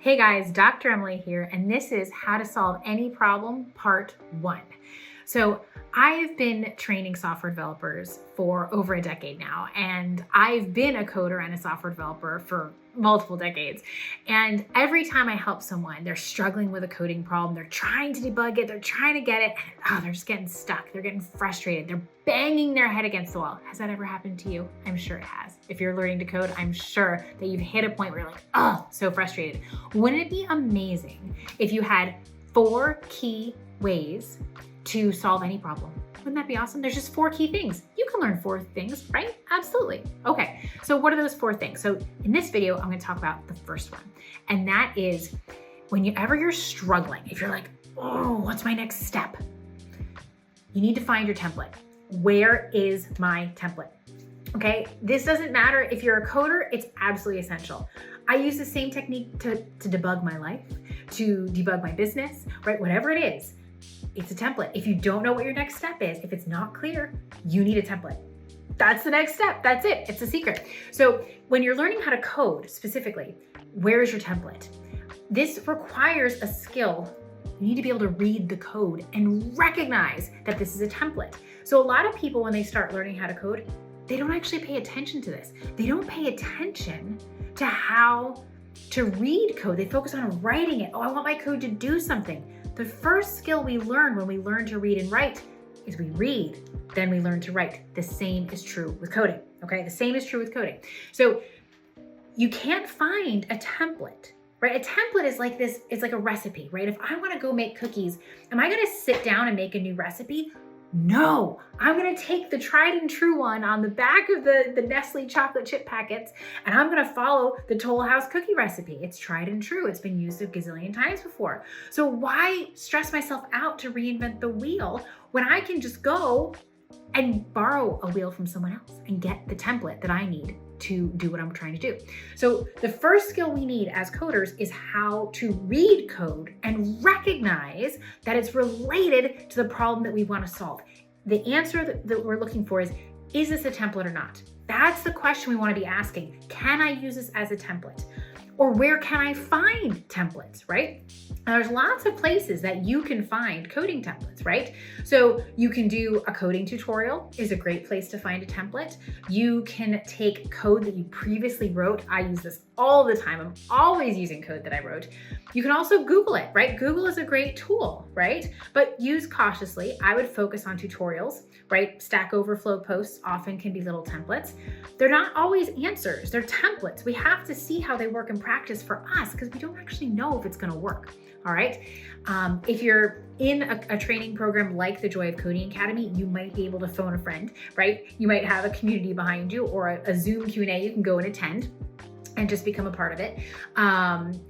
Hey guys, Dr. Emily here, and this is How to Solve Any Problem, Part 1. So I've been training software developers for over a decade now, and I've been a coder and a software developer for multiple decades. And every time I help someone, they're struggling with a coding problem, they're trying to debug it, they're trying to get it, and they're just getting stuck, they're getting frustrated, they're banging their head against the wall. Has that ever happened to you? I'm sure it has. If you're learning to code, I'm sure that you've hit a point where you're like, so frustrated. Wouldn't it be amazing if you had 4 key ways to solve any problem? Wouldn't that be awesome? There's just 4 key things. You can learn 4 things, right? Absolutely. Okay, so what are those 4 things? So in this video, I'm gonna talk about the first one. And that is whenever you're struggling, if you're like, what's my next step? You need to find your template. Where is my template? Okay, this doesn't matter if you're a coder, it's absolutely essential. I use the same technique to debug my life, to debug my business, right? Whatever it is, it's a template. If you don't know what your next step is, if it's not clear, you need a template. That's the next step. That's it. It's a secret. So when you're learning how to code specifically, where is your template? This requires a skill. You need to be able to read the code and recognize that this is a template. So a lot of people, when they start learning how to code, they don't actually pay attention to this. They don't pay attention to how to read code. They focus on writing it. I want my code to do something. The first skill we learn when we learn to read and write is we read, then we learn to write. The same is true with coding, okay? The same is true with coding. So you can't find a template, right? A template is like this, it's like a recipe, right? If I wanna go make cookies, am I gonna sit down and make a new recipe? No, I'm gonna take the tried and true one on the back of the Nestle chocolate chip packets, and I'm gonna follow the Toll House cookie recipe. It's tried and true. It's been used a gazillion times before. So why stress myself out to reinvent the wheel when I can just go and borrow a wheel from someone else and get the template that I need to do what I'm trying to do? So the first skill we need as coders is how to read code and recognize that it's related to the problem that we want to solve. The answer that we're looking for is this a template or not? That's the question we want to be asking. Can I use this as a template? Or where can I find templates, right? Now, there's lots of places that you can find coding templates, right? So you can do a coding tutorial is a great place to find a template. You can take code that you previously wrote. I use this all the time. I'm always using code that I wrote. You can also Google it, right? Google is a great tool, right? But use cautiously. I would focus on tutorials, right? Stack Overflow posts often can be little templates. They're not always answers, they're templates. We have to see how they work in practice for us because we don't actually know if it's gonna work, all right? If you're in a training program like the Joy of Coding Academy, you might be able to phone a friend, right? You might have a community behind you or a Zoom Q&A you can go and attend and just become a part of it.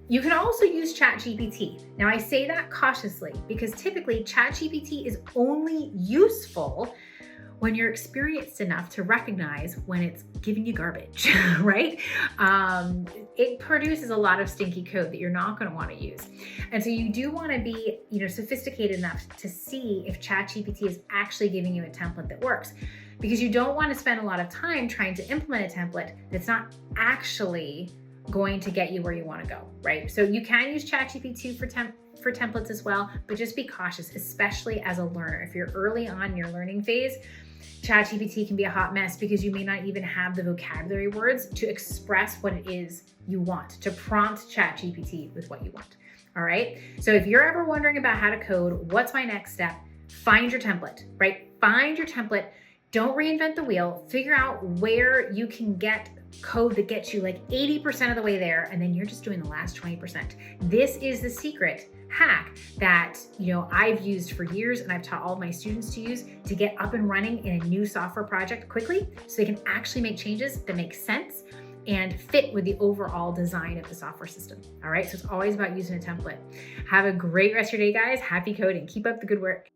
You can also use ChatGPT. Now I say that cautiously because typically ChatGPT is only useful when you're experienced enough to recognize when it's giving you garbage, right? It produces a lot of stinky code that you're not gonna wanna use. And so you do wanna be sophisticated enough to see if ChatGPT is actually giving you a template that works, because you don't wanna spend a lot of time trying to implement a template that's not actually going to get you where you wanna go, right? So you can use ChatGPT for templates as well, but just be cautious, especially as a learner. If you're early on in your learning phase, ChatGPT can be a hot mess because you may not even have the vocabulary words to express what it is you want, to prompt ChatGPT with what you want, all right? So if you're ever wondering about how to code, what's my next step? Find your template, right? Find your template. Don't reinvent the wheel. Figure out where you can get code that gets you like 80% of the way there, and then you're just doing the last 20%. This is the secret hack that I've used for years and I've taught all my students to use to get up and running in a new software project quickly so they can actually make changes that make sense and fit with the overall design of the software system. All right, so it's always about using a template. Have a great rest of your day, guys. Happy coding. Keep up the good work.